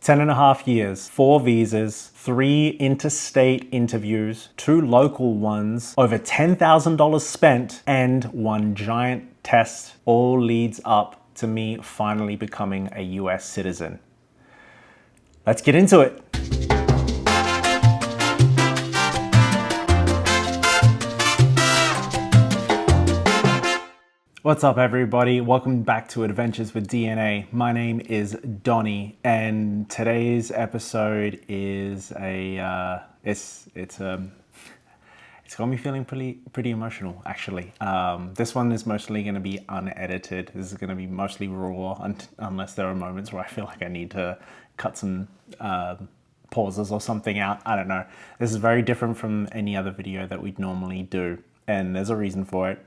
10.5 years, 4 visas, 3 interstate interviews, 2 local ones, over $10,000 spent, and 1 giant test all leads up to me finally becoming a US citizen. Let's get into it. What's up everybody? Welcome back to Adventures with DNA. My name is Doni and today's episode is it's got me feeling pretty emotional actually. This one is mostly going to be unedited. This is going to be mostly raw unless there are moments where I feel like I need to cut some pauses or something out. I don't know. This is very different from any other video that we'd normally do and there's a reason for it.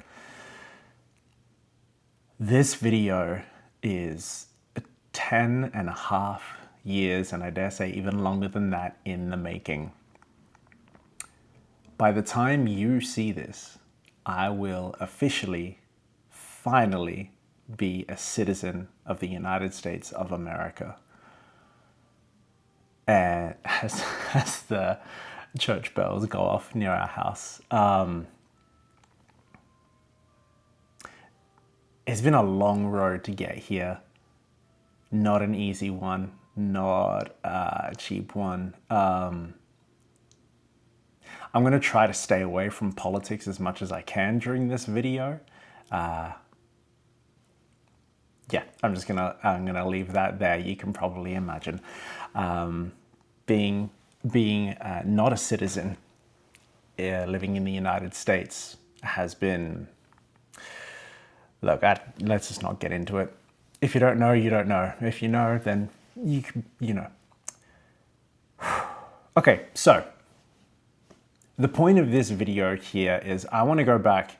This video is 10.5 years, and I dare say even longer than that, in the making. By the time you see this, I will officially, finally, be a citizen of the United States of America. And as the church bells go off near our house, it's been a long road to get here. Not an easy one, not a cheap one. I'm gonna try to stay away from politics as much as I can during this video. Yeah, I'm gonna leave that there. You can probably imagine. Being not a citizen, living in the United States has been. Look, let's just not get into it. If you don't know, you don't know. If you know, then you know. Okay, so the point of this video here is I want to go back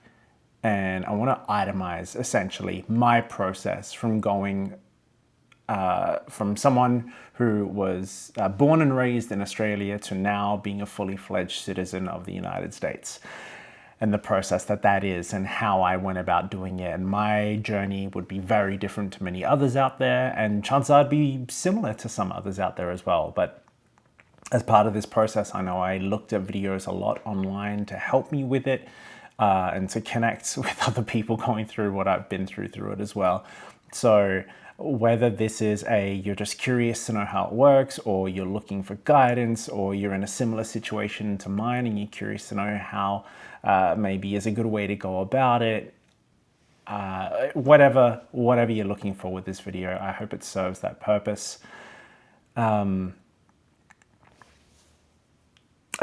and I want to itemize essentially my process from going from someone who was born and raised in Australia to now being a fully fledged citizen of the United States. And the process that is and how I went about doing it. And my journey would be very different to many others out there, and chances are I'd be similar to some others out there as well. But as part of this process, I know I looked at videos a lot online to help me with it and to connect with other people going through what I've been through it as well. So whether this is you're just curious to know how it works, or you're looking for guidance, or you're in a similar situation to mine and you're curious to know how maybe is a good way to go about it, whatever you're looking for with this video, I hope it serves that purpose. I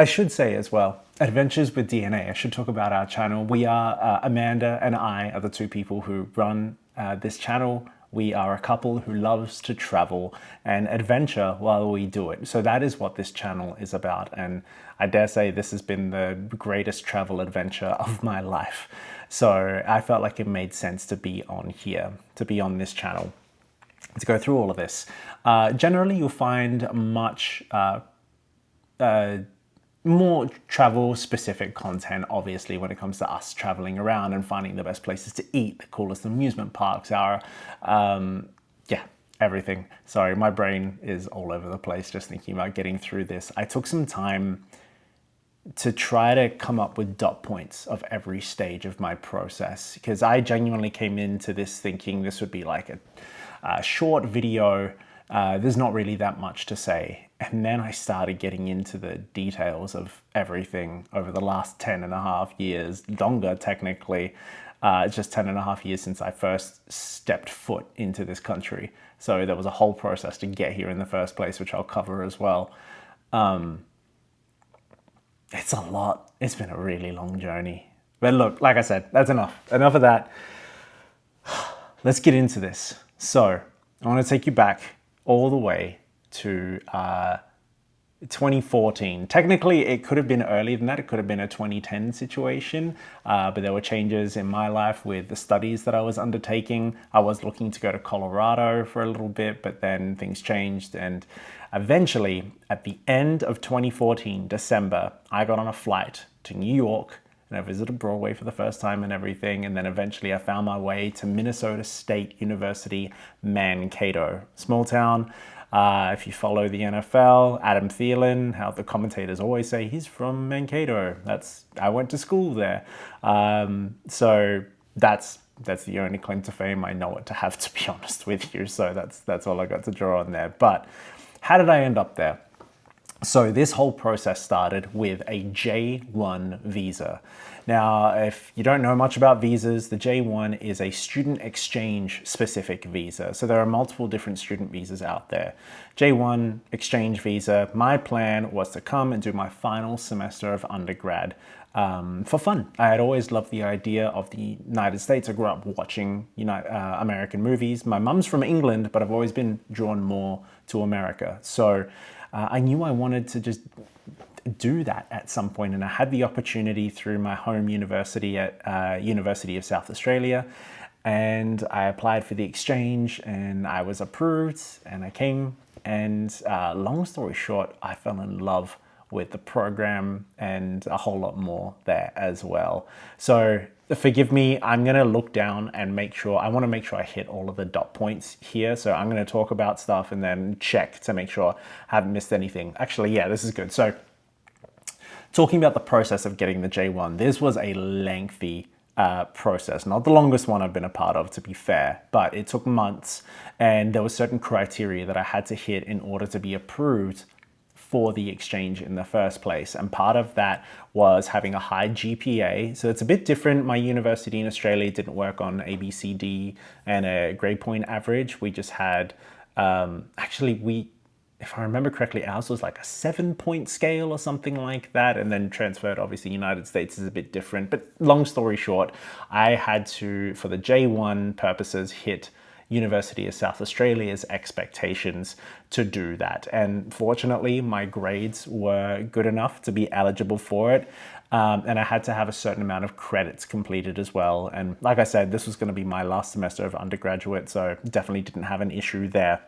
should say as well, Adventures with DNA, I should talk about our channel. We are, Amanda and I are the two people who run this channel. We are a couple who loves to travel and adventure while we do it. So that is what this channel is about. And I dare say this has been the greatest travel adventure of my life. So I felt like it made sense to be on here, to be on this channel, to go through all of this. Generally, you'll find much more travel specific content, obviously, when it comes to us traveling around and finding the best places to eat, the coolest amusement parks are, yeah, everything. Sorry, my brain is all over the place just thinking about getting through this. I took some time to try to come up with dot points of every stage of my process, because I genuinely came into this thinking this would be like a short video. There's not really that much to say. And then I started getting into the details of everything over the last 10.5 years, longer technically. It's just 10.5 years since I first stepped foot into this country. So there was a whole process to get here in the first place, which I'll cover as well. It's a lot. It's been a really long journey. But look, like I said, that's enough. Enough of that. Let's get into this. So I want to take you back all the way to 2014. Technically, it could have been earlier than that. It could have been a 2010 situation, but there were changes in my life with the studies that I was undertaking. I was looking to go to Colorado for a little bit, but then things changed. And eventually, at the end of 2014, December, I got on a flight to New York and I visited Broadway for the first time and everything. And then eventually I found my way to Minnesota State University, Mankato, small town. If you follow the NFL, Adam Thielen, how the commentators always say he's from Mankato. I went to school there. So that's the only claim to fame I know it to have, to be honest with you. So that's all I got to draw on there. But how did I end up there? So this whole process started with a J1 visa. Now, if you don't know much about visas, the J1 is a student exchange specific visa. So there are multiple different student visas out there. J1 exchange visa, my plan was to come and do my final semester of undergrad for fun. I had always loved the idea of the United States. I grew up watching American movies. My mum's from England, but I've always been drawn more to America. So I knew I wanted to just do that at some point, and I had the opportunity through my home university at University of South Australia, and I applied for the exchange and I was approved and I came, and long story short, I fell in love with the program and a whole lot more there as well. So forgive me, I'm gonna look down and I wanna make sure I hit all of the dot points here. So I'm gonna talk about stuff and then check to make sure I haven't missed anything. Actually, yeah, this is good. So talking about the process of getting the J1, this was a lengthy process, not the longest one I've been a part of, to be fair, but it took months, and there were certain criteria that I had to hit in order to be approved for the exchange in the first place. And part of that was having a high GPA. So it's a bit different. My university in Australia didn't work on ABCD and a grade point average. We just had, if I remember correctly, ours was like a 7-point scale or something like that, and then transferred. Obviously, United States is a bit different. But long story short, I had to, for the J1 purposes, hit University of South Australia's expectations to do that. And fortunately, my grades were good enough to be eligible for it. And I had to have a certain amount of credits completed as well. And like I said, this was going to be my last semester of undergraduate, so definitely didn't have an issue there.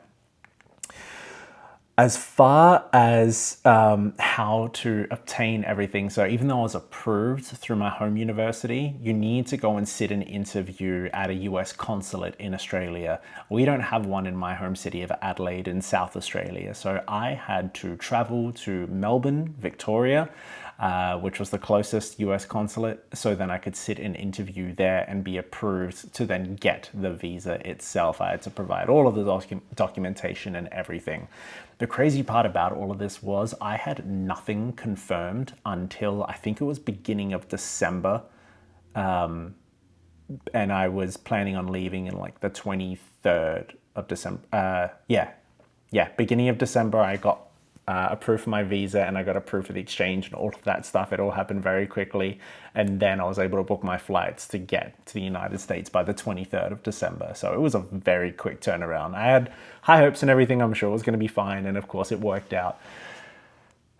As far as how to obtain everything, so even though I was approved through my home university, you need to go and sit an interview at a US consulate in Australia. We don't have one in my home city of Adelaide in South Australia. So I had to travel to Melbourne, Victoria, which was the closest US consulate, so then I could sit an interview there and be approved to then get the visa itself. I had to provide all of the documentation and everything. The crazy part about all of this was I had nothing confirmed until I think it was beginning of December. And I was planning on leaving in like the 23rd of December. Beginning of December, I got approved for my visa and I got approved for the exchange and all of that stuff. It all happened very quickly. And then I was able to book my flights to get to the United States by the 23rd of December. So it was a very quick turnaround. I had high hopes and everything. I'm sure it was going to be fine. And of course it worked out.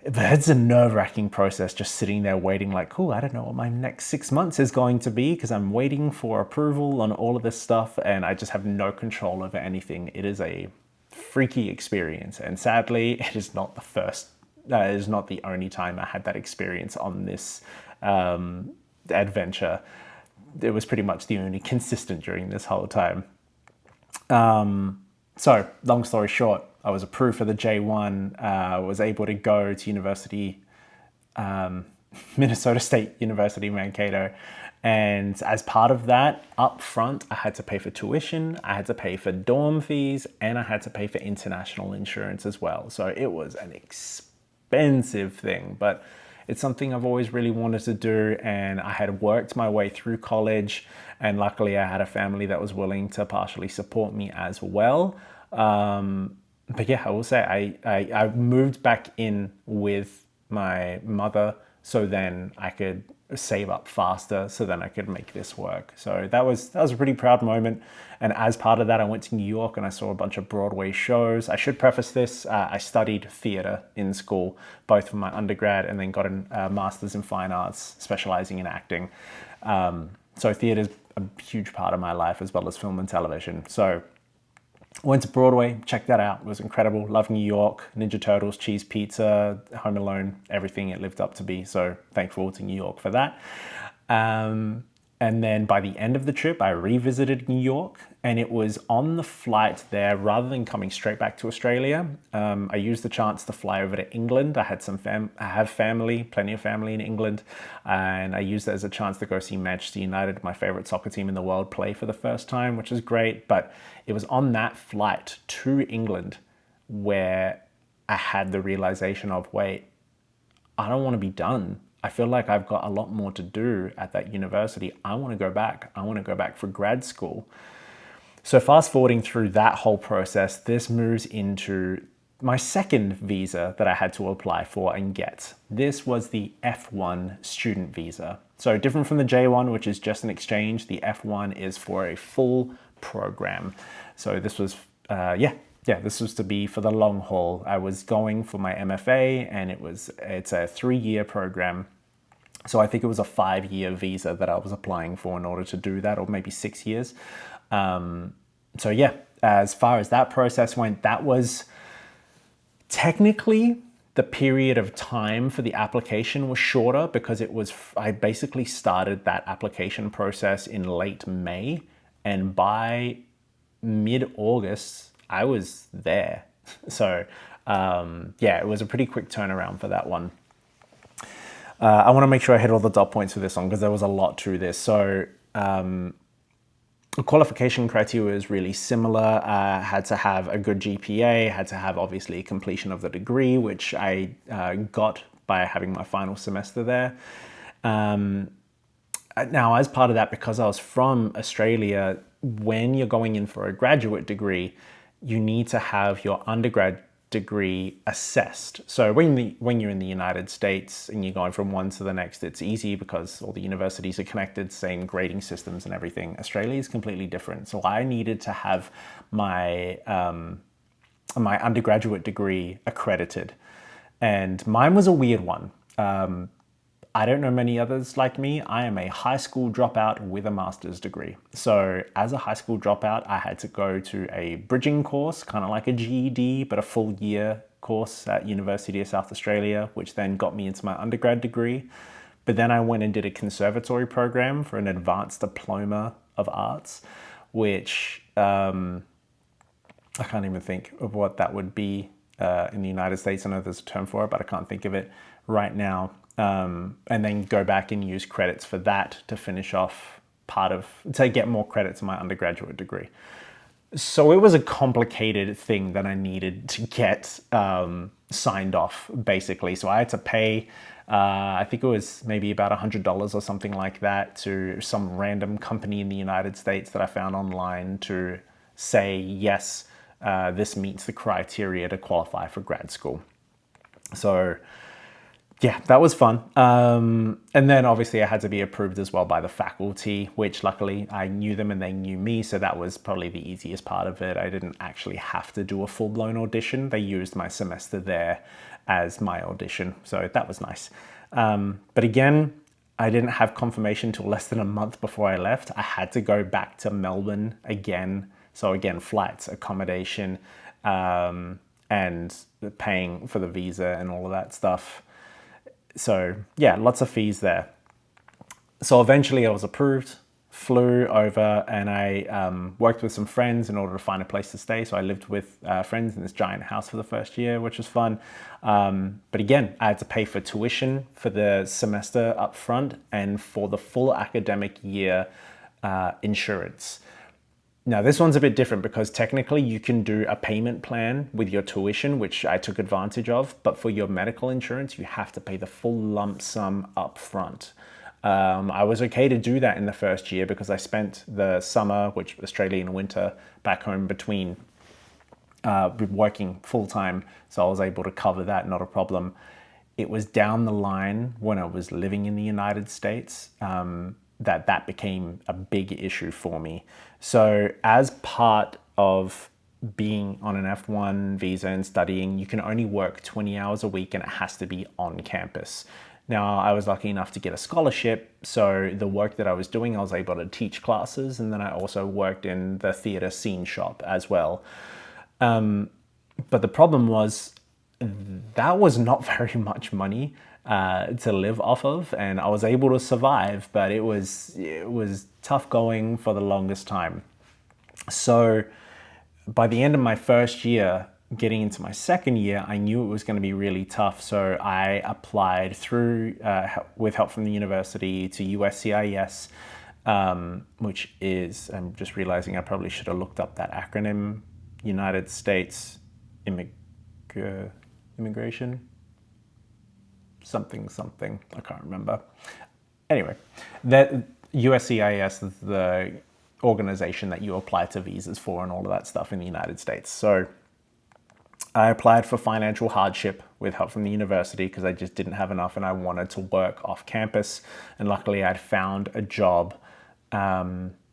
But it's a nerve-wracking process just sitting there waiting like, cool, I don't know what my next 6 months is going to be because I'm waiting for approval on all of this stuff and I just have no control over anything. It is a freaky experience, and sadly it is not the only time I had that experience on this adventure. It was pretty much the only consistent during this whole time. So long story short, I was approved for the J1, was able to go to university, Minnesota State University, Mankato. And as part of that, up front, I had to pay for tuition, I had to pay for dorm fees, and I had to pay for international insurance as well. So it was an expensive thing, but it's something I've always really wanted to do. And I had worked my way through college, and luckily I had a family that was willing to partially support me as well. But yeah, I will say I moved back in with my mother so then I could save up faster so then I could make this work. So that was a pretty proud moment. And as part of that, I went to New York and I saw a bunch of Broadway shows. I should preface this, I studied theater in school, both for my undergrad and then got a master's in fine arts, specializing in acting. So theater is a huge part of my life as well as film and television. So went to Broadway, checked that out. It was incredible. Loved New York, Ninja Turtles, Cheese Pizza, Home Alone, everything it lived up to be. So thankful to New York for that. And then by the end of the trip, I revisited New York, and it was on the flight there, rather than coming straight back to Australia, I used the chance to fly over to England. I had I have family, plenty of family in England, and I used it as a chance to go see Manchester United, my favorite soccer team in the world, play for the first time, which is great. But it was on that flight to England where I had the realization of, wait, I don't want to be done. I feel like I've got a lot more to do at that university. I want to go back. I want to go back for grad school. So fast forwarding through that whole process, this moves into my second visa that I had to apply for and get. This was the F1 student visa. So different from the J1, which is just an exchange, the F1 is for a full program. So this was, this was to be for the long haul. I was going for my MFA, and it's a 3-year program. So I think it was a 5-year visa that I was applying for in order to do that, or maybe 6 years. So yeah, as far as that process went, that was technically the period of time for the application was shorter, because I basically started that application process in late May, and by mid-August, I was there. So it was a pretty quick turnaround for that one. I want to make sure I hit all the dot points for this one, because there was a lot to this. So the qualification criteria is really similar. Had to have a good GPA, had to have obviously completion of the degree, which I got by having my final semester there. Now, as part of that, because I was from Australia, when you're going in for a graduate degree, you need to have your undergrad degree assessed. So when you're in the United States and you're going from one to the next, it's easy because all the universities are connected, same grading systems and everything. Australia is completely different. So I needed to have my my undergraduate degree accredited, and mine was a weird one. I don't know many others like me. I am a high school dropout with a master's degree. So as a high school dropout, I had to go to a bridging course, kind of like a GED, but a full year course at University of South Australia, which then got me into my undergrad degree. But then I went and did a conservatory program for an advanced diploma of arts, which I can't even think of what that would be in the United States. I know there's a term for it, but I can't think of it right now. And then go back and use credits for that to finish off to get more credits in my undergraduate degree. So it was a complicated thing that I needed to get signed off, basically. So I had to pay, I think it was maybe about $100 or something like that, to some random company in the United States that I found online to say, yes, this meets the criteria to qualify for grad school. So yeah, that was fun. And then obviously I had to be approved as well by the faculty, which luckily I knew them and they knew me. So that was probably the easiest part of it. I didn't actually have to do a full-blown audition. They used my semester there as my audition. So that was nice. But again, I didn't have confirmation till less than a month before I left. I had to go back to Melbourne again. So again, flights, accommodation, and paying for the visa and all of that stuff. So yeah, lots of fees there. So eventually I was approved, flew over, and I worked with some friends in order to find a place to stay. So I lived with friends in this giant house for the first year, which was fun. But again, I had to pay for tuition for the semester up front and for the full academic year insurance. Now, this one's a bit different because technically you can do a payment plan with your tuition, which I took advantage of, but for your medical insurance, you have to pay the full lump sum up front. I was okay to do that in the first year because I spent the summer, which Australian winter, back home between working full-time, so I was able to cover that, not a problem. It was down the line when I was living in the United States that became a big issue for me. So as part of being on an F1 visa and studying, you can only work 20 hours a week and it has to be on campus. Now, I was lucky enough to get a scholarship, so the work that I was doing, I was able to teach classes, and then I also worked in the theater scene shop as well. But the problem was, that was not very much money to live off of, and I was able to survive, but it was tough going for the longest time. So by the end of my first year, getting into my second year, I knew it was going to be really tough. So I applied through, with help from the university, to USCIS, which is, I'm just realizing I probably should have looked up that acronym, United States Immigration, something, I can't remember. Anyway, that USCIS is the organization that you apply to visas for and all of that stuff in the United States. So I applied for financial hardship with help from the university because I just didn't have enough and I wanted to work off campus. And luckily I'd found a job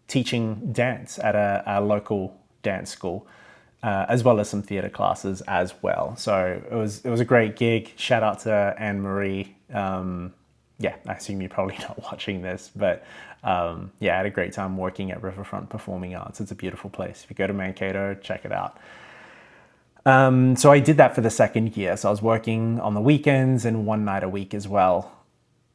teaching dance at a local dance school, as well as some theater classes as well. So it was a great gig. Shout out to Anne-Marie. Yeah, I assume you're probably not watching this, but yeah, I had a great time working at Riverfront Performing Arts. It's a beautiful place. If you go to Mankato, check it out. So I did that for the second year. So I was working on the weekends and one night a week as well.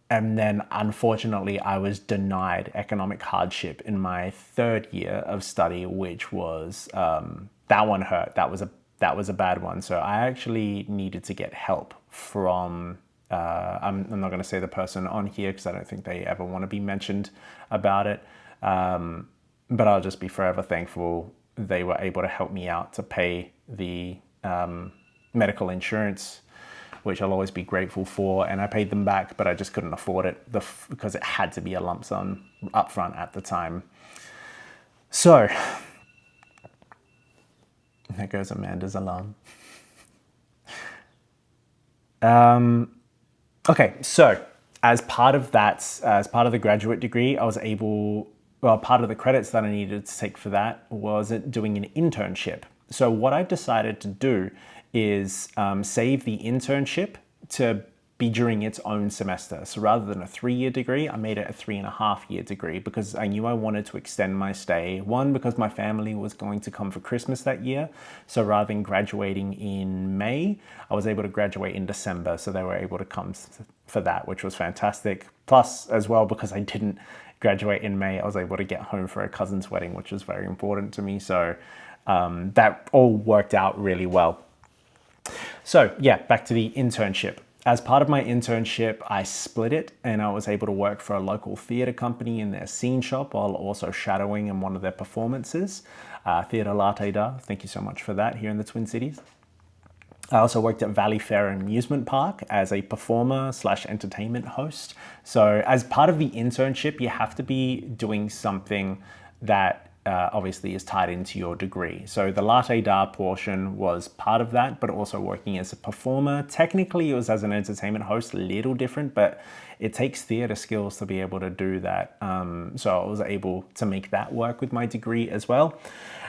And then unfortunately, I was denied economic hardship in my third year of study, which was, that one hurt. That was a bad one. So I actually needed to get help from, I'm not going to say the person on here because I don't think they ever want to be mentioned about it. But I'll just be forever thankful they were able to help me out to pay the medical insurance, which I'll always be grateful for. And I paid them back, but I just couldn't afford it because it had to be a lump sum upfront at the time. So there goes Amanda's alarm. Okay, so as part of the graduate degree, I was able, well, part of the credits that I needed to take for that was doing an internship. So what I decided to do is save the internship to be during its own semester. So rather than a 3-year degree, I made it a 3.5-year degree because I knew I wanted to extend my stay. One, because my family was going to come for Christmas that year. So rather than graduating in May, I was able to graduate in December. So they were able to come for that, which was fantastic. Plus, as well, because I didn't graduate in May, I was able to get home for a cousin's wedding, which was very important to me. So that all worked out really well. So yeah, back to the internship. As part of my internship, I split it and I was able to work for a local theater company in their scene shop while also shadowing in one of their performances. Theater Latte Da, thank you so much for that here in the Twin Cities. I also worked at Valley Fair Amusement Park as a performer / entertainment host. So as part of the internship, you have to be doing something that obviously is tied into your degree. So the Latte Da portion was part of that, but also working as a performer. Technically, it was as an entertainment host, a little different, but it takes theater skills to be able to do that. So I was able to make that work with my degree as well.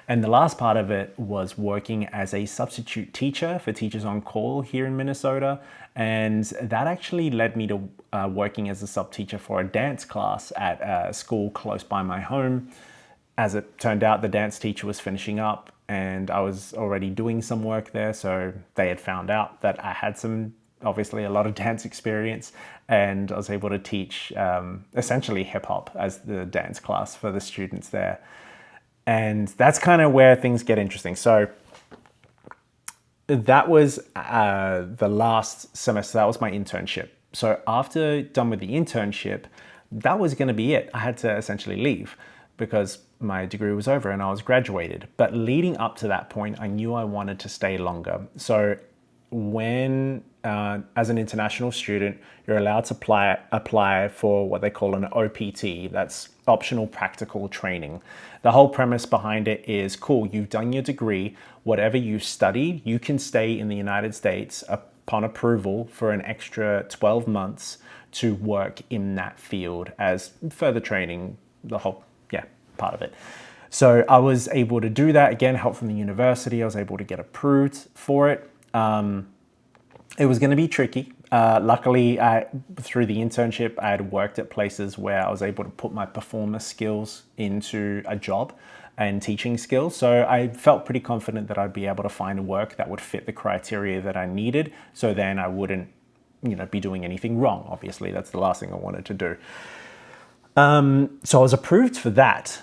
And the last part of it was working as a substitute teacher for Teachers on Call here in Minnesota. And that actually led me to working as a sub teacher for a dance class at a school close by my home. As it turned out, the dance teacher was finishing up and I was already doing some work there. So they had found out that I had obviously a lot of dance experience, and I was able to teach essentially hip hop as the dance class for the students there. And that's kind of where things get interesting. So that was the last semester. That was my internship. So after done with the internship, that was going to be it. I had to essentially leave because my degree was over and I was graduated. But leading up to that point, I knew I wanted to stay longer. So when, as an international student, you're allowed to apply for what they call an OPT, that's optional practical training. The whole premise behind it is, cool, you've done your degree, whatever you studied, you can stay in the United States upon approval for an extra 12 months to work in that field as further training, the whole part of it. So I was able to do that, again, help from the university. I was able to get approved for it. It was going to be tricky. Luckily, through the internship, I had worked at places where I was able to put my performer skills into a job. and teaching skills. So I felt pretty confident that I'd be able to find work that would fit the criteria that I needed. So then I wouldn't, be doing anything wrong. Obviously, that's the last thing I wanted to do. So I was approved for that.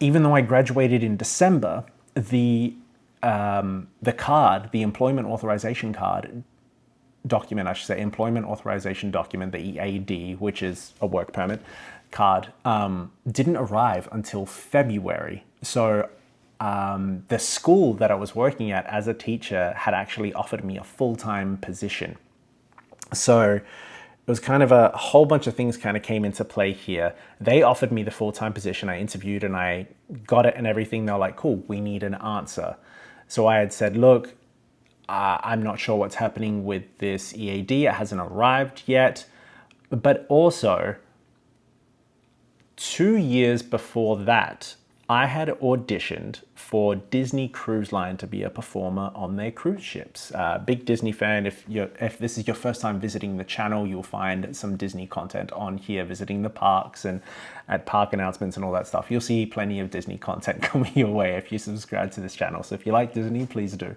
Even though I graduated in December, the card, the employment authorization card document, I should say, employment authorization document, the EAD, which is a work permit card, didn't arrive until February. So the school that I was working at as a teacher had actually offered me a full-time position. So it was kind of a whole bunch of things kind of came into play here. They offered me the full-time position. I interviewed and I got it and everything. They're like, cool, we need an answer. So I had said, look, I'm not sure what's happening with this EAD. It hasn't arrived yet. But also, 2 years before that, I had auditioned for Disney Cruise Line to be a performer on their cruise ships. Big Disney fan. If this is your first time visiting the channel, you'll find some Disney content on here, visiting the parks and at park announcements and all that stuff. You'll see plenty of Disney content coming your way if you subscribe to this channel. So if you like Disney, please do.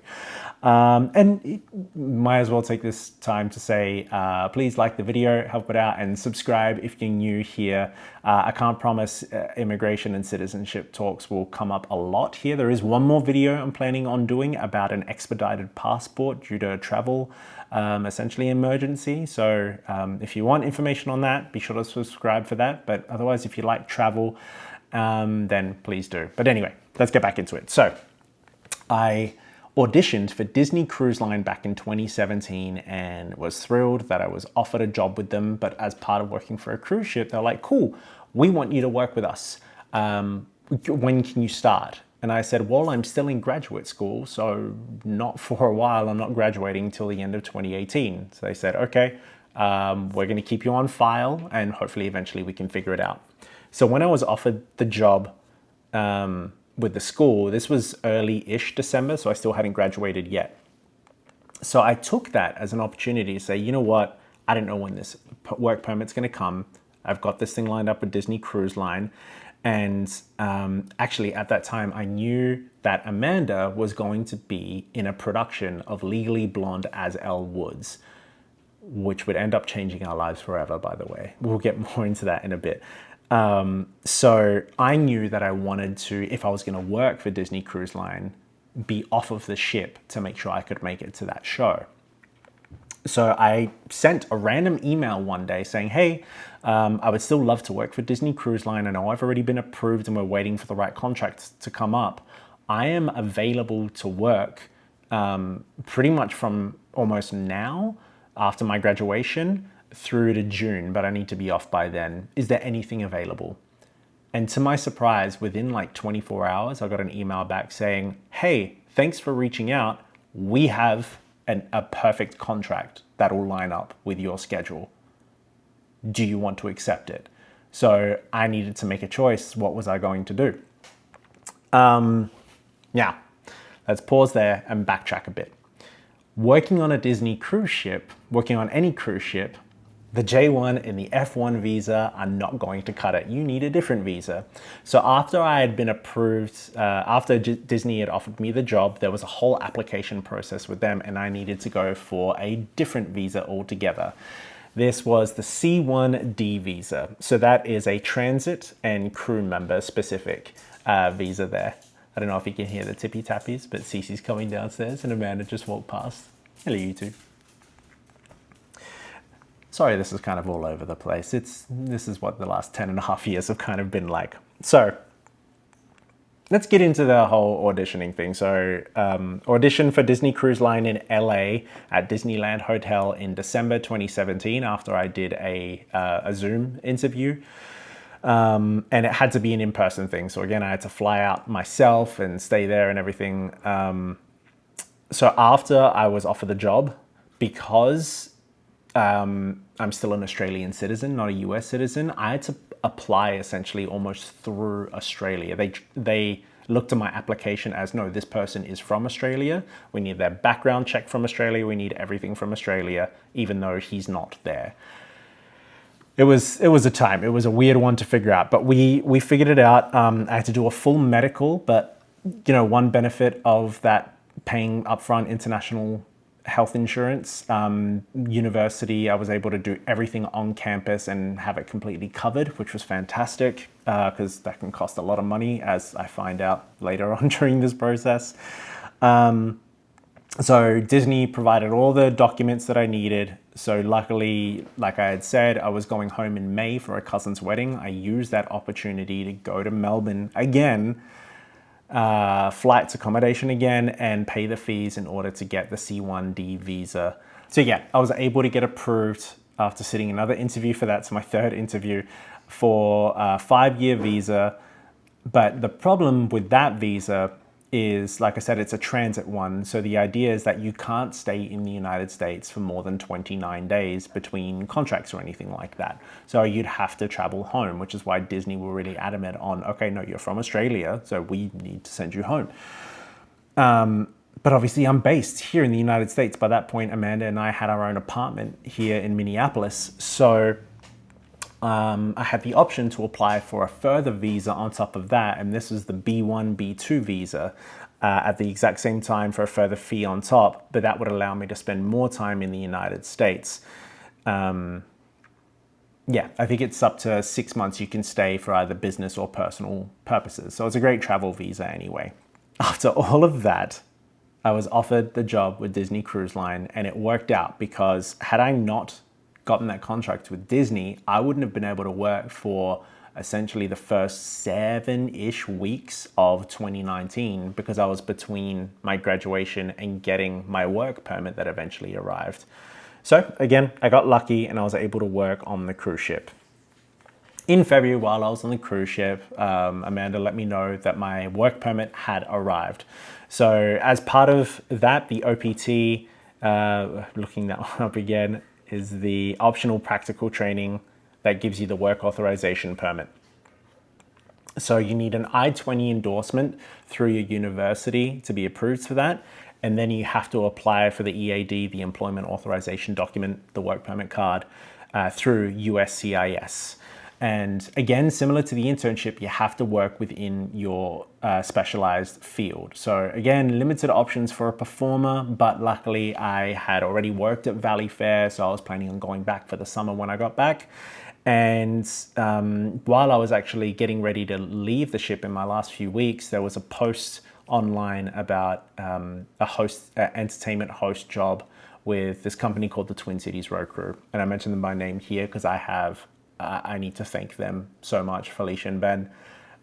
And might as well take this time to say, please like the video, help it out, and subscribe if you're new here. I can't promise immigration and citizenship talks will come up a lot here. There is one more video I'm planning on doing about an expedited passport due to travel, essentially emergency. So if you want information on that, be sure to subscribe for that. But otherwise, if you like travel, then please do. But anyway, let's get back into it. So I auditioned for Disney Cruise Line back in 2017 and was thrilled that I was offered a job with them. But as part of working for a cruise ship, they're like, cool, we want you to work with us. When can you start? And I said, well, I'm still in graduate school, so not for a while. I'm not graduating until the end of 2018. So they said, okay, we're going to keep you on file and hopefully eventually we can figure it out. So when I was offered the job with the school, this was early-ish December, so I still hadn't graduated yet. So I took that as an opportunity to say, you know what, I don't know when this work permit's going to come. I've got this thing lined up with Disney Cruise Line. And actually at that time, I knew that Amanda was going to be in a production of Legally Blonde as Elle Woods, which would end up changing our lives forever, by the way. We'll get more into that in a bit. So I knew that I wanted to, if I was going to work for Disney Cruise Line, be off of the ship to make sure I could make it to that show. So I sent a random email one day saying, hey, I would still love to work for Disney Cruise Line. I know I've already been approved and we're waiting for the right contracts to come up. I am available to work pretty much from almost now, after my graduation, through to June, but I need to be off by then. Is there anything available? And to my surprise, within like 24 hours, I got an email back saying, hey, thanks for reaching out. We have a perfect contract that will line up with your schedule. Do you want to accept it? So I needed to make a choice. What was I going to do? Yeah, let's pause there and backtrack a bit. Working on a Disney cruise ship, working on any cruise ship, the J1 and the F1 visa are not going to cut it. You need a different visa. So after I had been approved, after Disney had offered me the job, there was a whole application process with them and I needed to go for a different visa altogether. This was the C1D visa. So that is a transit and crew member specific visa there. I don't know if you can hear the tippy tappies, but Cece's coming downstairs and Amanda just walked past. Hello, you two. Sorry, this is kind of all over the place. This is what the last 10.5 years have kind of been like. So let's get into the whole auditioning thing. So auditioned for Disney Cruise Line in LA at Disneyland Hotel in December 2017 after I did a Zoom interview. And it had to be an in-person thing. So again, I had to fly out myself and stay there and everything. So after I was offered the job, because I'm still an Australian citizen, not a US citizen, I had to apply essentially almost through Australia. They looked at my application as, no, this person is from Australia. We need their background check from Australia. We need everything from Australia, even though he's not there. it was a time. It was a weird one to figure out, but we figured it out. I had to do a full medical, but one benefit of that paying upfront international health insurance, university, I was able to do everything on campus and have it completely covered, which was fantastic because that can cost a lot of money, as I find out later on during this process. So Disney provided all the documents that I needed. So luckily, like I had said, I was going home in May for a cousin's wedding. I used that opportunity to go to Melbourne again, flights, accommodation again, and pay the fees in order to get the C1D visa. So yeah, I was able to get approved after sitting another interview for that. So my third interview for a 5-year visa. But the problem with that visa is, like I said, it's a transit one. So the idea is that you can't stay in the United States for more than 29 days between contracts or anything like that. So you'd have to travel home, which is why Disney were really adamant on, okay, no, you're from Australia, so we need to send you home. But obviously I'm based here in the United States. By that point, Amanda and I had our own apartment here in Minneapolis. So I had the option to apply for a further visa on top of that, and this is the B1, B2 visa at the exact same time for a further fee on top, but that would allow me to spend more time in the United States. Yeah, I think it's up to 6 months you can stay for either business or personal purposes. So it's a great travel visa anyway. After all of that, I was offered the job with Disney Cruise Line, and it worked out because had I not gotten that contract with Disney, I wouldn't have been able to work for essentially the first 7-ish weeks of 2019 because I was between my graduation and getting my work permit that eventually arrived. So again, I got lucky and I was able to work on the cruise ship. In February, while I was on the cruise ship, Amanda let me know that my work permit had arrived. So as part of that, the OPT, looking that one up again, is the optional practical training that gives you the work authorization permit. So you need an I-20 endorsement through your university to be approved for that. And then you have to apply for the EAD, the employment authorization document, the work permit card, through USCIS. And again, similar to the internship, you have to work within your specialized field. So again, limited options for a performer, but luckily I had already worked at Valley Fair, so I was planning on going back for the summer when I got back. And while I was actually getting ready to leave the ship in my last few weeks, there was a post online about entertainment host job with this company called the Twin Cities Road Crew. And I mentioned them by name here because I need to thank them so much, Felicia and Ben.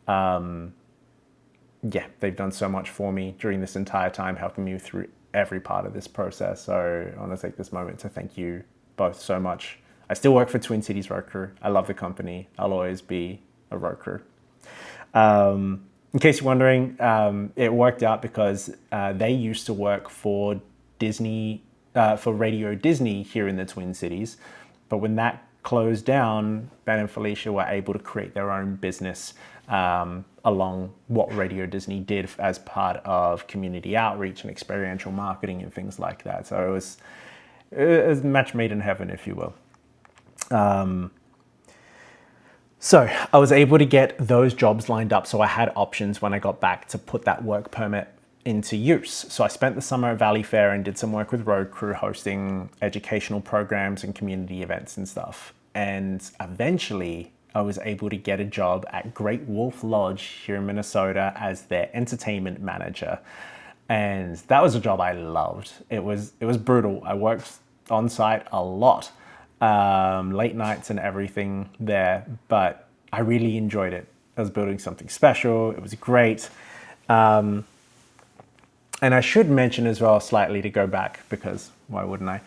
Yeah, they've done so much for me during this entire time, helping me through every part of this process. So I want to take this moment to thank you both so much. I still work for Twin Cities Road Crew. I love the company. I'll always be a road crew. In case you're wondering, it worked out because they used to work for Disney, for Radio Disney here in the Twin Cities. But when that closed down, Ben and Felicia were able to create their own business along what Radio Disney did as part of community outreach and experiential marketing and things like that. So it was a match made in heaven, if you will. So I was able to get those jobs lined up, so I had options when I got back to put that work permit into use. So I spent the summer at Valley Fair and did some work with Road Crew, hosting educational programs and community events and stuff. And eventually I was able to get a job at Great Wolf Lodge here in Minnesota as their entertainment manager. And that was a job I loved. It was brutal. I worked on site a lot, late nights and everything there, but I really enjoyed it. I was building something special. It was great. And I should mention as well, slightly to go back, because why wouldn't I?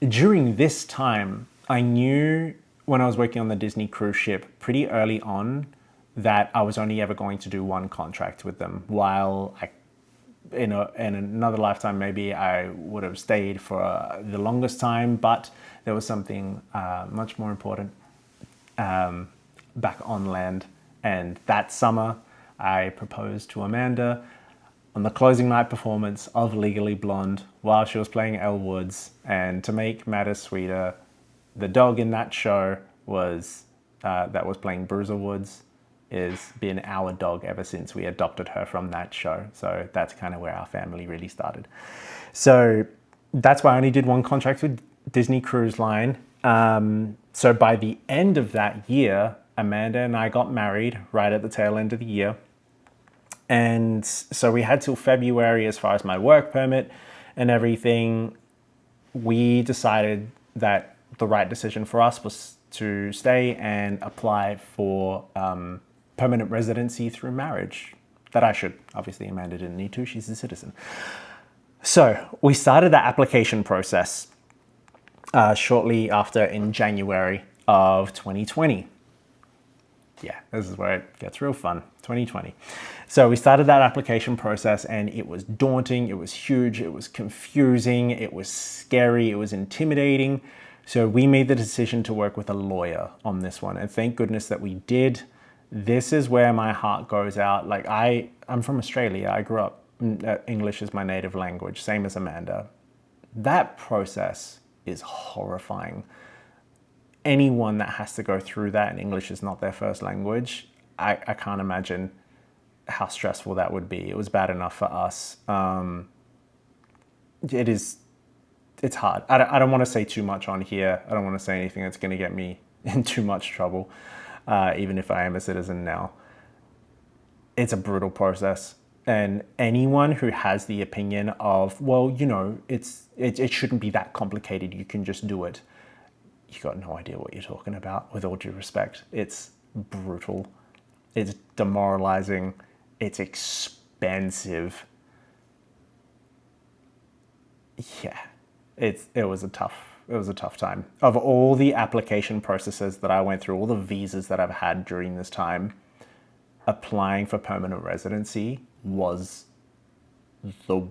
During this time, I knew when I was working on the Disney cruise ship pretty early on that I was only ever going to do one contract with them. While in another lifetime, maybe I would have stayed for the longest time, but there was something much more important back on land. And that summer, I proposed to Amanda on the closing night performance of Legally Blonde while she was playing Elle Woods. And to make matters sweeter, the dog in that show was that was playing Bruiser Woods is been our dog ever since we adopted her from that show. So that's kind of where our family really started. So that's why I only did one contract with Disney Cruise Line. So by the end of that year, Amanda and I got married right at the tail end of the year. And so we had till February as far as my work permit and everything. We decided that the right decision for us was to stay and apply for permanent residency through marriage. That I should. Obviously, Amanda didn't need to. She's a citizen. So we started that application process shortly after in January of 2020. Yeah, this is where it gets real fun, 2020. So we started that application process and it was daunting, it was huge, it was confusing, it was scary, it was intimidating. So we made the decision to work with a lawyer on this one, and thank goodness that we did. This is where my heart goes out. Like I'm from Australia, I grew up, English is my native language, same as Amanda. That process is horrifying. Anyone that has to go through that and English is not their first language, I can't imagine how stressful that would be. It was bad enough for us. It's hard. I don't want to say too much on here. I don't want to say anything that's going to get me in too much trouble, even if I am a citizen now. It's a brutal process. And anyone who has the opinion of, well, you know, it shouldn't be that complicated, you can just do it. You got no idea what you're talking about, with all due respect. It's brutal. It's demoralizing. It's expensive. Yeah, it was a tough time. Of all the application processes that I went through, all the visas that I've had during this time, applying for permanent residency was the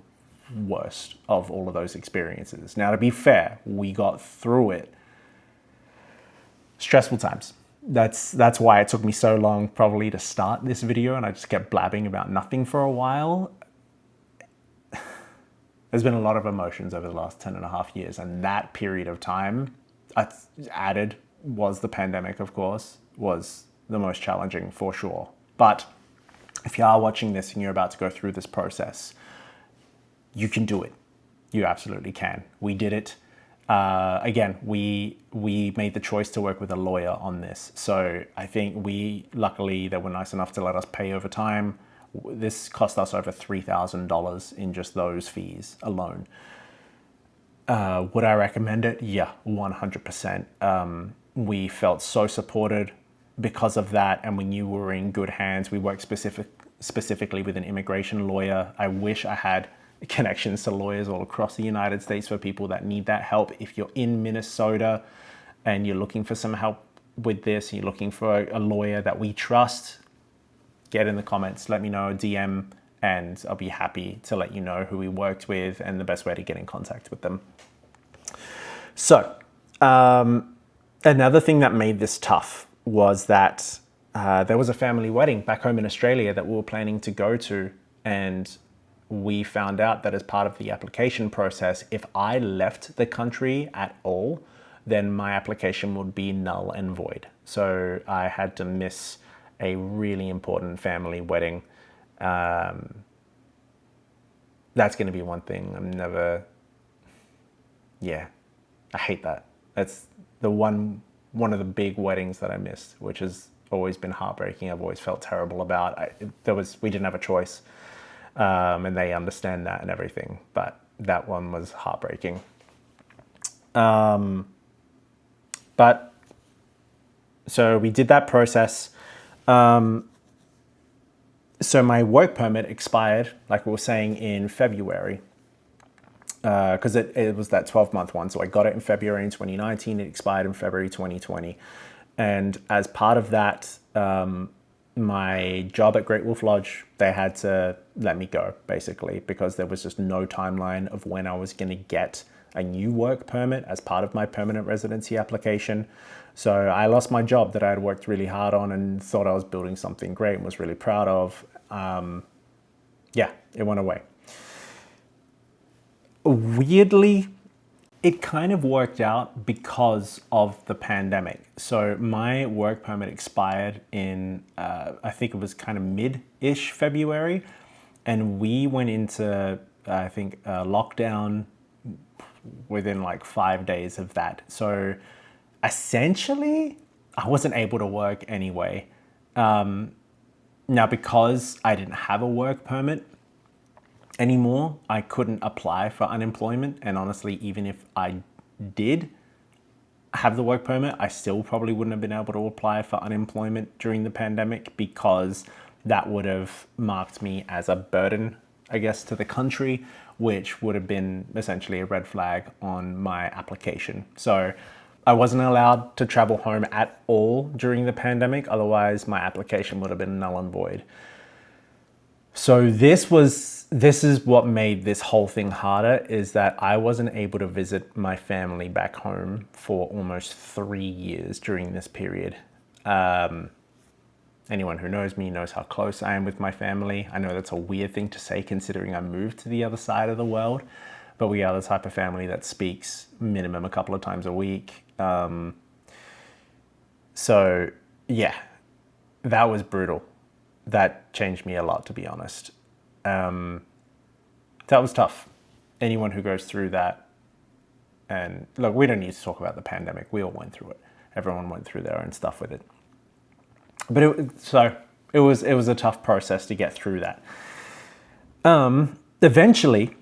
worst of all of those experiences. Now, to be fair, we got through it. Stressful times. That's why it took me so long probably to start this video, and I just kept blabbing about nothing for a while. There's been a lot of emotions over the last 10 and a half years, and that period of time added was the pandemic, of course, was the most challenging for sure. But if you are watching this and you're about to go through this process, you can do it. You absolutely can. We did it. Again, we made the choice to work with a lawyer on this. So I think luckily they were nice enough to let us pay over time. This cost us over $3,000 in just those fees alone. Would I recommend it? Yeah, 100%. We felt so supported because of that, and we knew we were in good hands. We worked specifically with an immigration lawyer. I wish I had connections to lawyers all across the United States for people that need that help. If you're in Minnesota and you're looking for some help with this, you're looking for a lawyer that we trust, get in the comments, let me know, DM, and I'll be happy to let you know who we worked with and the best way to get in contact with them. So, another thing that made this tough was that there was a family wedding back home in Australia that we were planning to go to, and we found out that as part of the application process, if I left the country at all, then my application would be null and void. So I had to miss a really important family wedding. That's going to be one thing I hate that. That's the one of the big weddings that I missed, which has always been heartbreaking. I've always felt terrible about. We didn't have a choice. And they understand that and everything, but that one was heartbreaking. But so we did that process. So my work permit expired, like we were saying, in February, because it was that 12-month one. So I got it in February in 2019. It expired in February 2020. And as part of that, my job at Great Wolf Lodge, they had to let me go, basically, because there was just no timeline of when I was going to get a new work permit as part of my permanent residency application. So I lost my job that I had worked really hard on and thought I was building something great and was really proud of. It went away. Weirdly, It kind of worked out because of the pandemic. So my work permit expired in, I think it was kind of mid-ish February. And we went into, I think, lockdown within like 5 days of that. So essentially, I wasn't able to work anyway. Now, because I didn't have a work permit anymore, I couldn't apply for unemployment. And honestly, even if I did have the work permit, I still probably wouldn't have been able to apply for unemployment during the pandemic, because that would have marked me as a burden, I guess, to the country, which would have been essentially a red flag on my application. So I wasn't allowed to travel home at all during the pandemic. Otherwise, my application would have been null and void. So this is what made this whole thing harder, is that I wasn't able to visit my family back home for almost 3 years during this period. Anyone who knows me knows how close I am with my family. I know that's a weird thing to say considering I moved to the other side of the world, but we are the type of family that speaks minimum a couple of times a week. So yeah, that was brutal. That changed me a lot, to be honest. That was tough. Anyone who goes through that, and look, we don't need to talk about the pandemic. We all went through it. Everyone went through their own stuff with it. But it was a tough process to get through that. Eventually,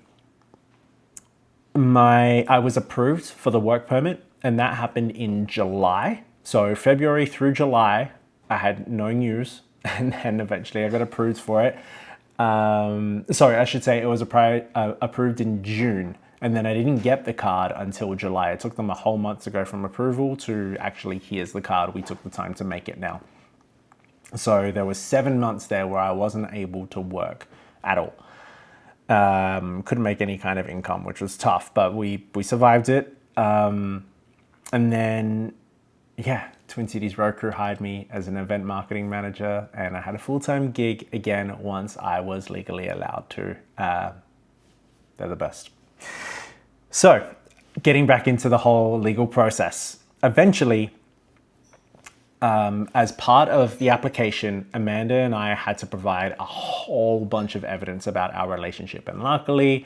I was approved for the work permit, and that happened in July. So February through July, I had no news, and then eventually I got approved for it. Sorry, I should say it was approved in June, and then I didn't get the card until July. It took them a whole month to go from approval to actually, here's the card. We took the time to make it now. So there was 7 months there where I wasn't able to work at all. Couldn't make any kind of income, which was tough, but we survived it. And then, yeah, Twin Cities Road Crew hired me as an event marketing manager, and I had a full-time gig again once I was legally allowed to. They're the best. So getting back into the whole legal process, eventually, as part of the application, Amanda and I had to provide a whole bunch of evidence about our relationship. And luckily,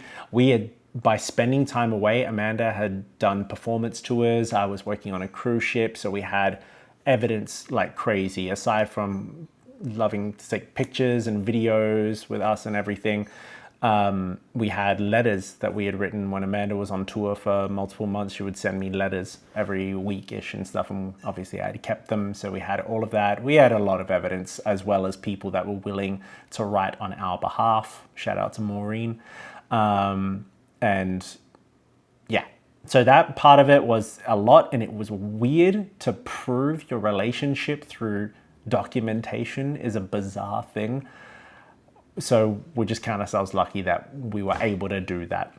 by spending time away, Amanda had done performance tours. I was working on a cruise ship, so we had evidence like crazy. Aside from loving to take pictures and videos with us and everything, we had letters that we had written when Amanda was on tour for multiple months. She would send me letters every week-ish and stuff, and obviously I had kept them, so we had all of that. We had a lot of evidence, as well as people that were willing to write on our behalf. Shout out to Maureen. And yeah, so that part of it was a lot, and it was weird. To prove your relationship through documentation is a bizarre thing. So we just count ourselves lucky that we were able to do that.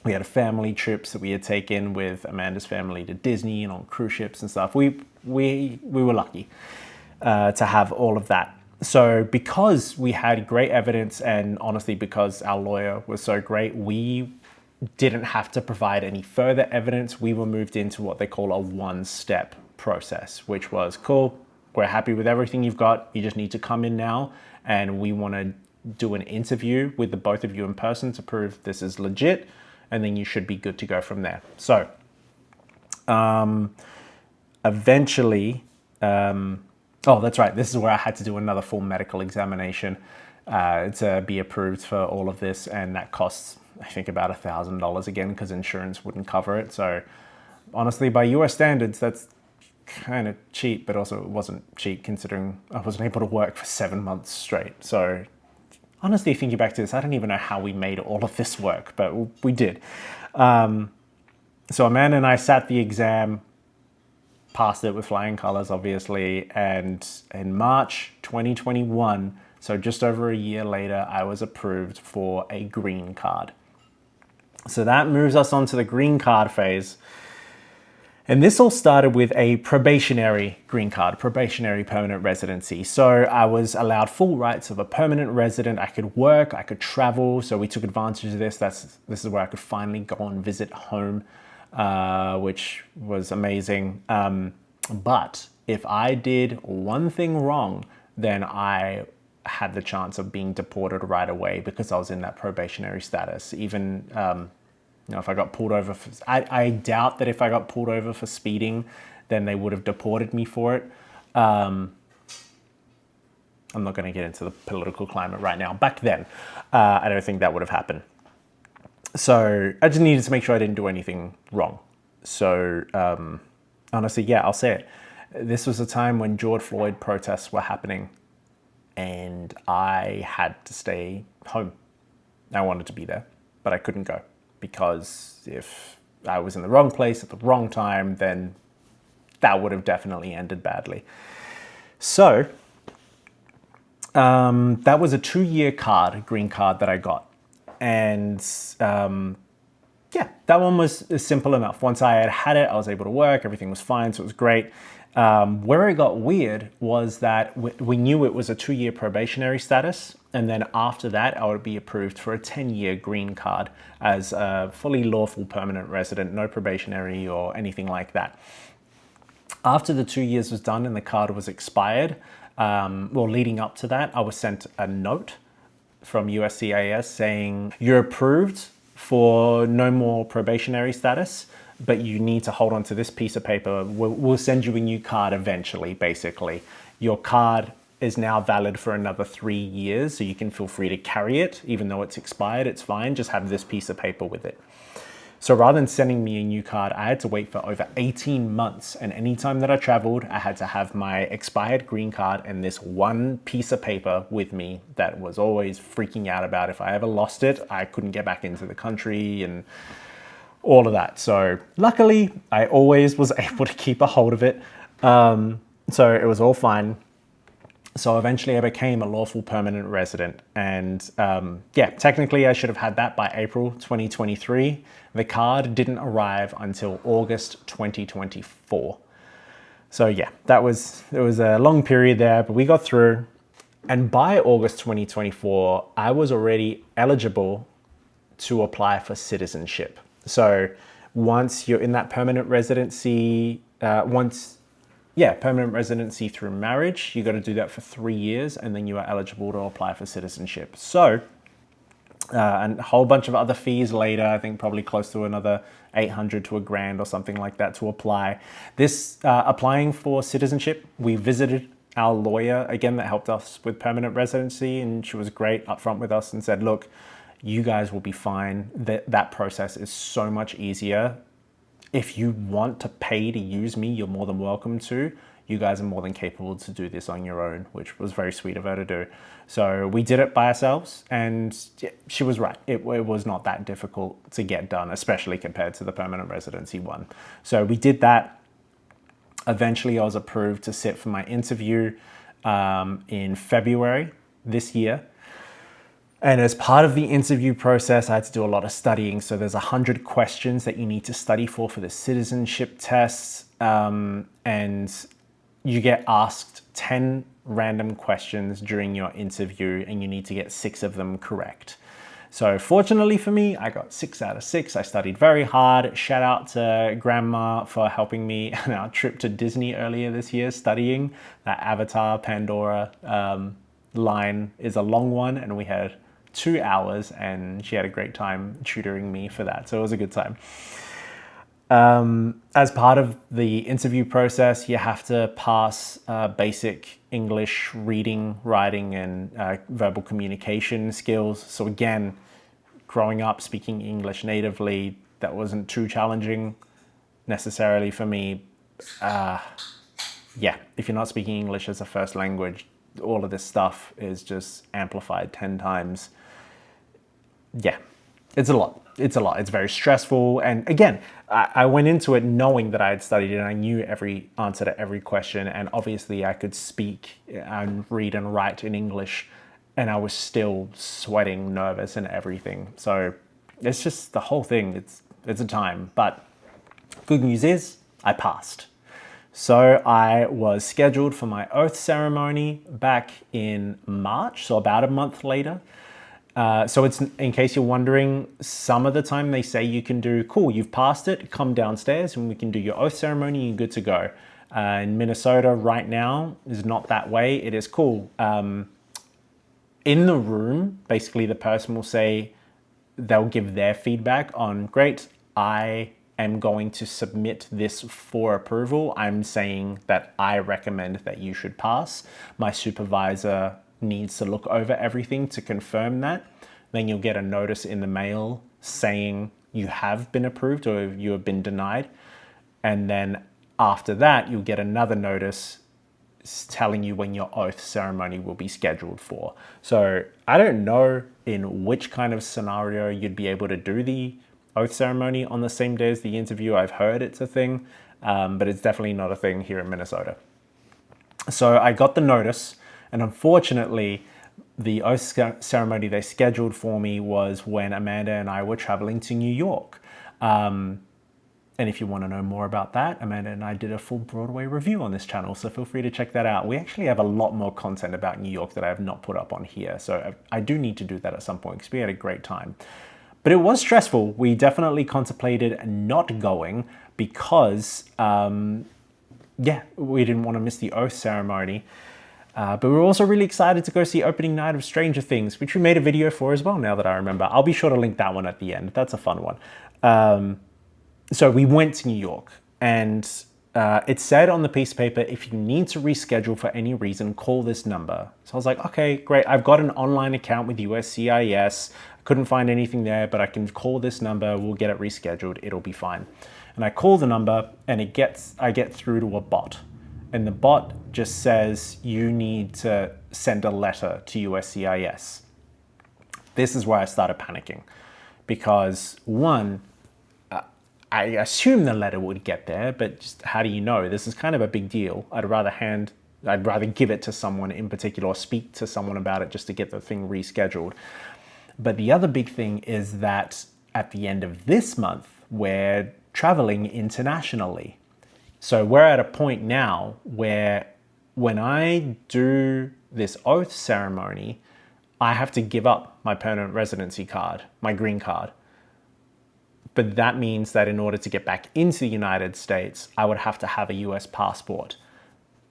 We had family trips that we had taken with Amanda's family to Disney and on cruise ships and stuff. We were lucky to have all of that. So because we had great evidence, and honestly, because our lawyer was so great, we didn't have to provide any further evidence. We were moved into what they call a one-step process, which was, cool, we're happy with everything you've got. You just need to come in now, and we want to do an interview with the both of you in person to prove this is legit, and then you should be good to go from there. So eventually, oh, that's right. This is where I had to do another full medical examination to be approved for all of this. And that costs, I think, about $1,000 again, because insurance wouldn't cover it. So honestly, by US standards, that's kind of cheap, but also it wasn't cheap considering I wasn't able to work for 7 months straight. So honestly, thinking back to this, I don't even know how we made all of this work, but we did. So Amanda and I sat the exam, passed it with flying colors, obviously, and in March 2021, so just over a year later, I was approved for a green card. So that moves us on to the green card phase. And this all started with a probationary green card, probationary permanent residency. So I was allowed full rights of a permanent resident. I could work, I could travel. So we took advantage of this. This is where I could finally go and visit home. which was amazing. But if I did one thing wrong, then I had the chance of being deported right away because I was in that probationary status. Even if I got pulled over, I doubt that if I got pulled over for speeding, then they would have deported me for it. I'm not going to get into the political climate right now. Back then, I don't think that would have happened. So I just needed to make sure I didn't do anything wrong. So honestly, yeah, I'll say it. This was a time when George Floyd protests were happening and I had to stay home. I wanted to be there, but I couldn't go because if I was in the wrong place at the wrong time, then that would have definitely ended badly. So that was a 2-year green card that I got. And yeah, that one was simple enough. Once I had it, I was able to work, everything was fine, so it was great. Where it got weird was that we knew it was a 2-year probationary status, and then after that, I would be approved for a 10-year green card as a fully lawful permanent resident, no probationary or anything like that. After the 2 years was done and the card was expired, leading up to that, I was sent a note from USCIS saying, you're approved for no more probationary status, but you need to hold on to this piece of paper. We'll send you a new card eventually, basically. Your card is now valid for another 3 years, so you can feel free to carry it. Even though it's expired, it's fine. Just have this piece of paper with it. So rather than sending me a new card, I had to wait for over 18 months. And anytime that I traveled, I had to have my expired green card and this one piece of paper with me that was always freaking out about if I ever lost it, I couldn't get back into the country and all of that. So luckily, I always was able to keep a hold of it. So it was all fine. So eventually I became a lawful permanent resident. And yeah, technically I should have had that by April 2023. The card didn't arrive until August 2024. So yeah, it was a long period there, but we got through. And by August 2024, I was already eligible to apply for citizenship. So once you're in that permanent residency, permanent residency through marriage, you got to do that for 3 years, and then you are eligible to apply for citizenship. So, and a whole bunch of other fees later, I think probably close to another 800 to $1,000 or something like that to apply. This, applying for citizenship, we visited our lawyer again that helped us with permanent residency, and she was great upfront with us and said, look, you guys will be fine. That process is so much easier. If you want to pay to use me, you're more than welcome to. You guys are more than capable to do this on your own, which was very sweet of her to do. So we did it by ourselves, and she was right. It was not that difficult to get done, especially compared to the permanent residency one. So we did that. Eventually, I was approved to sit for my interview in February this year. And as part of the interview process, I had to do a lot of studying. So there's 100 questions that you need to study for the citizenship tests. And you get asked 10 random questions during your interview, and you need to get 6 of them correct. So fortunately for me, I got 6 out of 6. I studied very hard. Shout out to Grandma for helping me on our trip to Disney earlier this year, studying. That Avatar Pandora line is a long one, and we had 2 hours, and she had a great time tutoring me for that. So it was a good time. As part of the interview process, you have to pass basic English reading, writing, and verbal communication skills. So again, growing up speaking English natively, that wasn't too challenging necessarily for me. Yeah, if you're not speaking English as a first language, all of this stuff is just amplified 10 times. Yeah, it's a lot. It's a lot. It's very stressful. And again, I went into it knowing that I had studied and I knew every answer to every question. And obviously I could speak and read and write in English, and I was still sweating, nervous and everything. So it's just the whole thing. It's a time. But good news is I passed. So I was scheduled for my oath ceremony back in March, so about a month later. So it's, in case you're wondering, some of the time they say you can do, cool, you've passed it, come downstairs and we can do your oath ceremony, you're good to go. In Minnesota right now is not that way. It is cool. In the room, basically the person will say, they'll give their feedback on, great, I am going to submit this for approval. I'm saying that I recommend that you should pass. My supervisor needs to look over everything to confirm that. Then you'll get a notice in the mail saying you have been approved or you have been denied. And then after that, you'll get another notice telling you when your oath ceremony will be scheduled for. So I don't know in which kind of scenario you'd be able to do the oath ceremony on the same day as the interview. I've heard it's a thing, but it's definitely not a thing here in Minnesota. So I got the notice, and unfortunately, the oath ceremony they scheduled for me was when Amanda and I were traveling to New York. And if you want to know more about that, Amanda and I did a full Broadway review on this channel, so feel free to check that out. We actually have a lot more content about New York that I have not put up on here, so I do need to do that at some point because we had a great time. But it was stressful. We definitely contemplated not going because, yeah, we didn't want to miss the oath ceremony. But we were also really excited to go see opening night of Stranger Things, which we made a video for as well, now that I remember. I'll be sure to link that one at the end. That's a fun one. So we went to New York, and it said on the piece of paper, if you need to reschedule for any reason, call this number. So I was like, okay, great. I've got an online account with USCIS. I couldn't find anything there, but I can call this number. We'll get it rescheduled. It'll be fine. And I call the number, and I get through to a bot. And the bot just says, you need to send a letter to USCIS. This is where I started panicking because, one, I assume the letter would get there, but just how do you know? This is kind of a big deal. I'd rather give it to someone in particular or speak to someone about it just to get the thing rescheduled. But the other big thing is that at the end of this month, we're traveling internationally. So we're at a point now where when I do this oath ceremony, I have to give up my permanent residency card, my green card. But that means that in order to get back into the United States, I would have to have a US passport.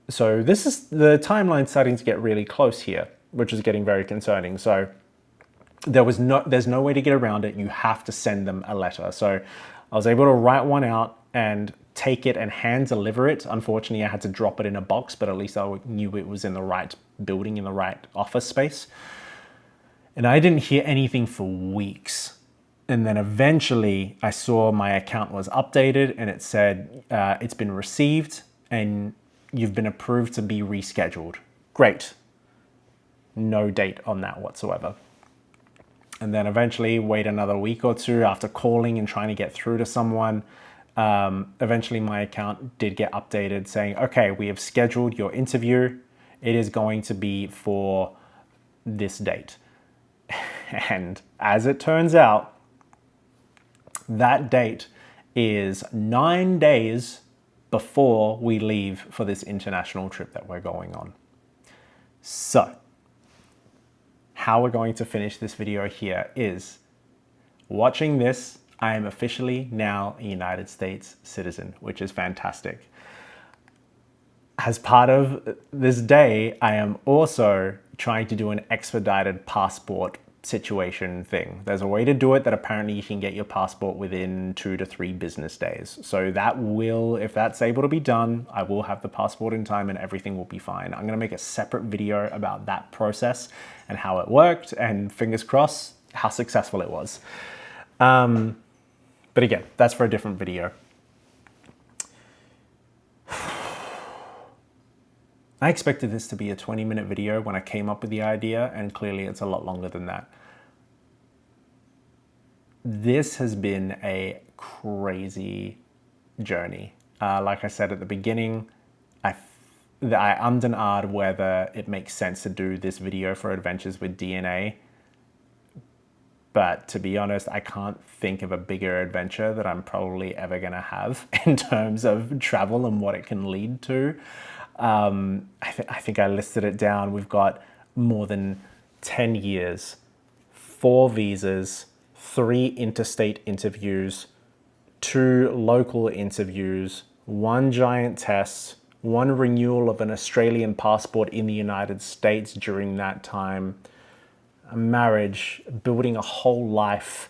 So this is the timeline starting to get really close here, which is getting very concerning. So there's no way to get around it. You have to send them a letter. So I was able to write one out and take it and hand deliver it. Unfortunately, I had to drop it in a box, but at least I knew it was in the right building, in the right office space. And I didn't hear anything for weeks. And then eventually I saw my account was updated and it said, it's been received and you've been approved to be rescheduled. Great. No date on that whatsoever. And then eventually wait another week or two after calling and trying to get through to someone. Eventually my account did get updated saying, okay, we have scheduled your interview. It is going to be for this date. And as it turns out, that date is 9 days before we leave for this international trip that we're going on. So, how we're going to finish this video here is, watching this, I am officially now a United States citizen, which is fantastic. As part of this day, I am also trying to do an expedited passport situation thing. There's a way to do it that apparently you can get your passport within 2 to 3 business days. So that will, if that's able to be done, I will have the passport in time and everything will be fine. I'm going to make a separate video about that process and how it worked, and fingers crossed how successful it was. But again, that's for a different video. I expected this to be a 20-minute video when I came up with the idea, and clearly it's a lot longer than that. This has been a crazy journey. Like I said at the beginning, I ummed and ahed whether it makes sense to do this video for Adventures with DNA. But to be honest, I can't think of a bigger adventure that I'm probably ever going to have in terms of travel and what it can lead to. I think I listed it down. We've got more than 10 years, 4 visas, 3 interstate interviews, 2 local interviews, 1 giant test, 1 renewal of an Australian passport in the United States during that time, a marriage, building a whole life,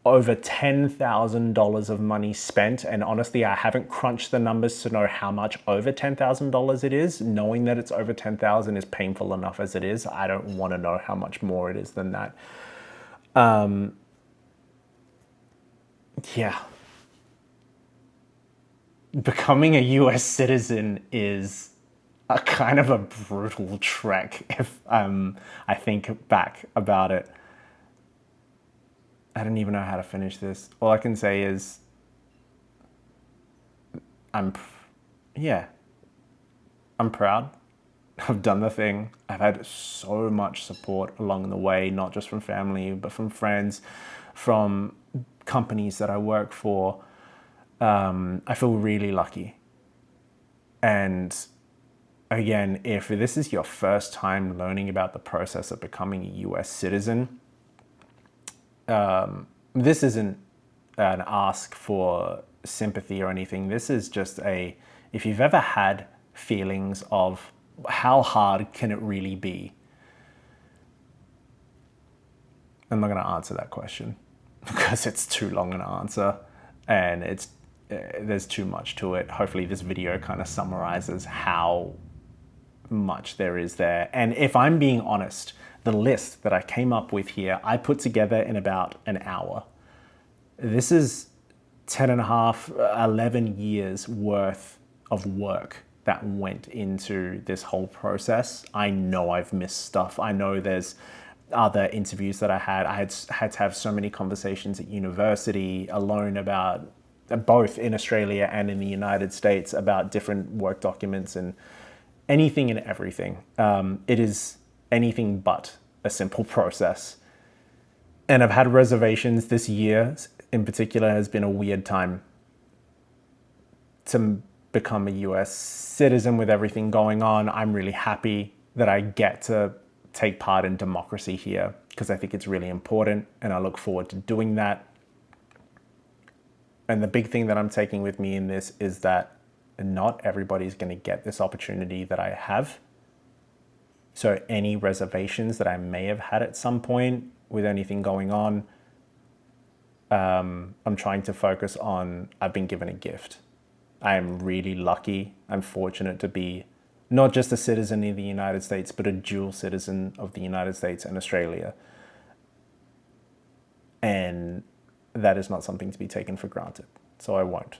over $10,000 of money spent. And honestly, I haven't crunched the numbers to know how much over $10,000 it is. Knowing that it's over 10,000 is painful enough as it is. I don't want to know how much more it is than that. Yeah. Becoming a US citizen is a kind of a brutal trek if I think back about it. I don't even know how to finish this. All I can say is I'm proud. I've done the thing. I've had so much support along the way, not just from family, but from friends, from companies that I work for. I feel really lucky. And again, if this is your first time learning about the process of becoming a US citizen, this isn't an ask for sympathy or anything. This is just if you've ever had feelings of how hard can it really be, I'm not going to answer that question because it's too long an answer and there's too much to it. Hopefully this video kind of summarizes how much there is there. And if I'm being honest, the list that I came up with here, I put together in about an hour. This is 10 and a half, 11 years worth of work that went into this whole process. I know I've missed stuff. I know there's other interviews that I had to have so many conversations at university alone about both in Australia and in the United States about different work documents and anything and everything. It is anything but a simple process. And I've had reservations. This year in particular has been a weird time to become a US citizen with everything going on. I'm really happy that I get to take part in democracy here because I think it's really important and I look forward to doing that. And the big thing that I'm taking with me in this is that not everybody's going to get this opportunity that I have. So any reservations that I may have had at some point with anything going on, I'm trying to focus on I've been given a gift. I am really lucky. I'm fortunate to be not just a citizen in the United States, but a dual citizen of the United States and Australia. And that is not something to be taken for granted. So I won't.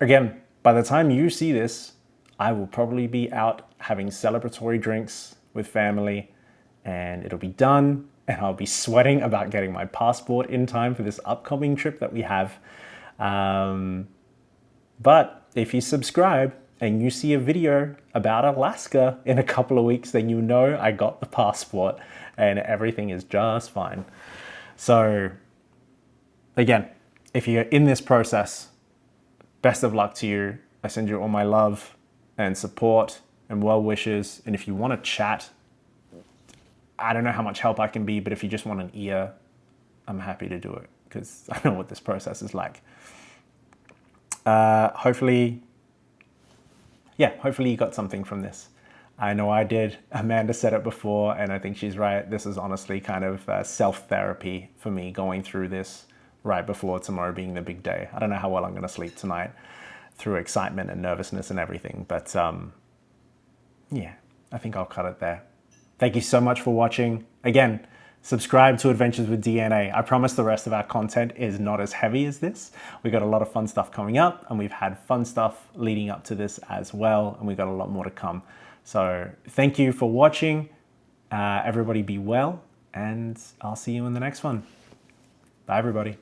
Again, by the time you see this, I will probably be out having celebratory drinks with family and it'll be done and I'll be sweating about getting my passport in time for this upcoming trip that we have. But if you subscribe and you see a video about Alaska in a couple of weeks, then you know I got the passport and everything is just fine. So again, if you're in this process, best of luck to you. I send you all my love and support and well wishes. And if you want to chat, I don't know how much help I can be, but if you just want an ear, I'm happy to do it because I know what this process is like. Hopefully you got something from this. I know I did. Amanda said it before, and I think she's right. This is honestly kind of self-therapy for me going through this right before tomorrow being the big day. I don't know how well I'm going to sleep tonight through excitement and nervousness and everything, but yeah, I think I'll cut it there. Thank you so much for watching. Again, subscribe to Adventures with DNA. I promise the rest of our content is not as heavy as this. We got a lot of fun stuff coming up and we've had fun stuff leading up to this as well. And we got a lot more to come. So thank you for watching. Everybody be well and I'll see you in the next one. Bye everybody.